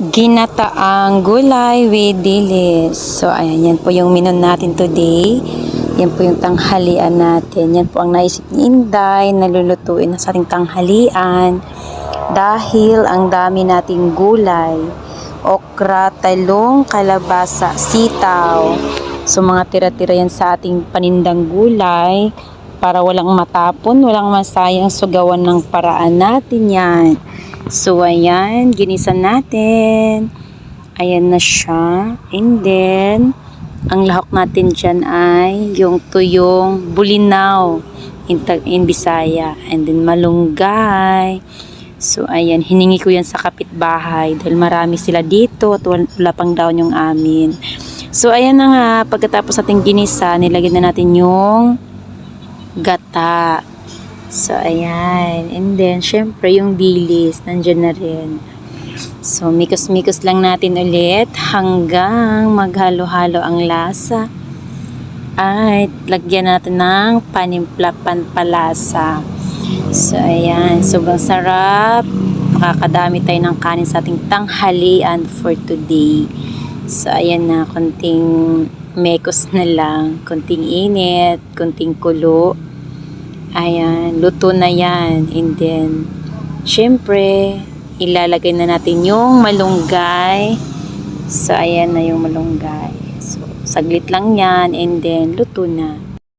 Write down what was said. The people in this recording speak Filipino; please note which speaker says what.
Speaker 1: Ginataang gulay with dilis. So, ayan, yan po yung menu natin today. Yan po yung tanghalian natin. Yan po ang naisip ni Inday na lulutuin sa ating tanghalian. Dahil ang dami nating gulay. Okra, talong, kalabasa, sitaw. So, mga tira-tira yan sa ating panindang gulay. Para walang matapon, walang masayang, sugawan ng paraan natin yan. So, ayan, ginisan natin. Ayan na siya. And then, ang lahok natin dyan ay yung tuyong bulinaw in Bisaya. And then, malunggay. So, ayan, hiningi ko yan sa kapitbahay dahil marami sila dito at wala pang daon yung amin. So, ayan na nga, pagkatapos ating ginisa, nilagyan na natin yung gata. So, ayan. And then, syempre, yung dilis, nandyan na rin. So, mikos-mikos lang natin ulit hanggang maghalo-halo ang lasa. At, lagyan natin ng panimpla pampalasa. So, ayan. Sobrang sarap. Makakadami tayo ng kanin sa ating tanghalian for today. So, ayan na. Konting mekos na lang. Konting init. Konting kulo. Ayan, luto na yan. And then, syempre, ilalagay na natin yung malunggay. So, ayan na yung malunggay. So, saglit lang yan. And then, luto na.